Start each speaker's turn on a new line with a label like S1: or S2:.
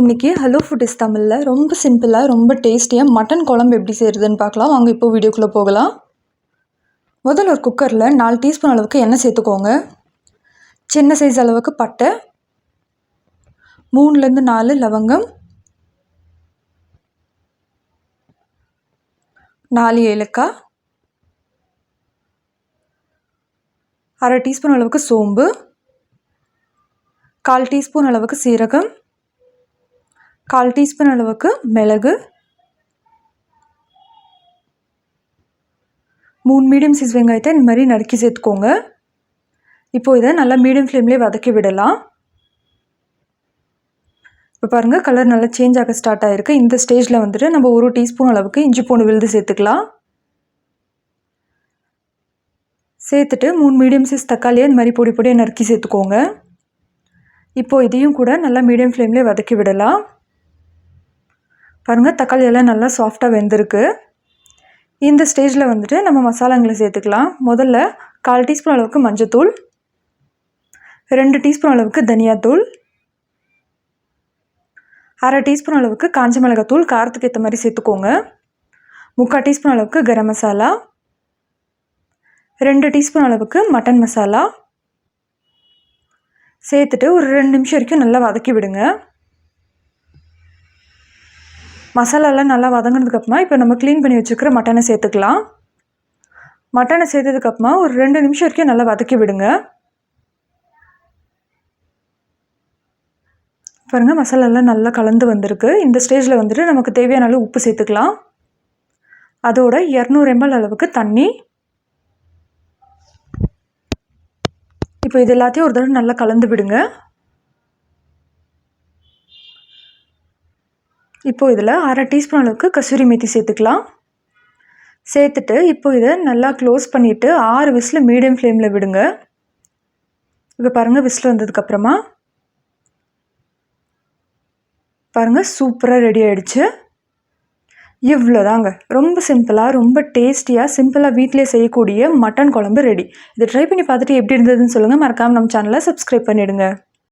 S1: இன்றைக்கி hello foodies தமிழில் ரொம்ப சிம்பிளாக ரொம்ப டேஸ்டியாக மட்டன் குழம்பு எப்படி செய்கிறதுன்னு பார்க்கலாம். வாங்க இப்போ வீடியோக்குள்ளே போகலாம். முதல்ல ஒரு குக்கரில் 4 டீஸ்பூன் அளவுக்கு எண்ணெய் சேர்த்துக்கோங்க. சின்ன சைஸ் அளவுக்கு பட்டை, 3லேருந்து 4 லவங்கம், 4 ஏலக்காய், 1/2 டீஸ்பூன் அளவுக்கு சோம்பு, 1/4 டீஸ்பூன் அளவுக்கு சீரகம், 1/4 டீஸ்பூன் அளவுக்கு மிளகு, 3 மீடியம் சைஸ் வெங்காயத்தை இந்த மாதிரி நறுக்கி சேர்த்துக்கோங்க. இப்போது இதை நல்லா மீடியம் ஃப்ளேம்லேயே வதக்கி விடலாம். இப்போ பாருங்கள், கலர் நல்லா சேஞ்ச் ஆக ஸ்டார்ட் ஆகிருக்கு. இந்த ஸ்டேஜில் வந்துட்டு நம்ம 1 டீஸ்பூன் அளவுக்கு இஞ்சி பூண்டு விழுது சேர்த்துக்கலாம். சேர்த்துட்டு 3 மீடியம் சைஸ் தக்காளியை இந்த மாதிரி பொடி பொடியாக நறுக்கி சேர்த்துக்கோங்க. இப்போது இதையும் கூட நல்லா மீடியம் ஃப்ளேம்லேயே வதக்கி விடலாம். பாருங்கள், தக்காளி எல்லாம் நல்லா சாஃப்டாக வெந்திருக்கு. இந்த ஸ்டேஜில் வந்துட்டு நம்ம மசாலாங்களை சேர்த்துக்கலாம். முதல்ல 1/4 டீஸ்பூன் அளவுக்கு மஞ்சத்தூள், 2 டீஸ்பூன் அளவுக்கு தனியாத்தூள், 1/2 டீஸ்பூன் அளவுக்கு காஞ்ச மிளகாத்தூள், காரத்துக்கு ஏற்ற மாதிரி சேர்த்துக்கோங்க. 3/4 டீஸ்பூன் அளவுக்கு கரம் மசாலா, 2 டீஸ்பூன் அளவுக்கு மட்டன் மசாலா சேர்த்துட்டு ஒரு 2 நிமிஷம் வரைக்கும் நல்லா வதக்கி விடுங்க. மசாலாலாம் நல்லா வதங்கினதுக்கப்புறமா இப்போ நம்ம க்ளீன் பண்ணி வச்சுருக்கிற மட்டனை சேர்த்துக்கலாம். மட்டனை சேர்த்ததுக்கப்புறமா ஒரு 2 நிமிஷம் வரைக்கும் நல்லா வதக்கி விடுங்க. பாருங்கள், மசாலாலாம் நல்லா கலந்து வந்திருக்கு. இந்த ஸ்டேஜில் வந்துட்டு நமக்கு தேவையான அளவு உப்பு சேர்த்துக்கலாம். அதோட 200 ml அளவுக்கு தண்ணி. இப்போ இது எல்லாத்தையும் ஒரு தடவை நல்லா கலந்து விடுங்க. இப்போது இதில் 1/2 டீஸ்பூன் அளவுக்கு கசூரி மேத்தி சேர்த்துக்கலாம். சேர்த்துட்டு இப்போ இதை நல்லா க்ளோஸ் பண்ணிவிட்டு 6 விசில் மீடியம் ஃப்ளேமில் விடுங்க. இப்போ பாருங்கள், விசில் வந்ததுக்கப்புறமா பாருங்கள், சூப்பராக ரெடி ஆகிடுச்சு. இவ்வளோதாங்க, ரொம்ப சிம்பிளாக ரொம்ப டேஸ்டியாக சிம்பிளாக வீட்டிலே செய்யக்கூடிய மட்டன் குழம்பு ரெடி. இதை ட்ரை பண்ணி பார்த்துட்டு எப்படி இருந்ததுன்னு சொல்லுங்கள். மறக்காமல் நம்ம சேனலை சப்ஸ்கிரைப் பண்ணிவிடுங்க.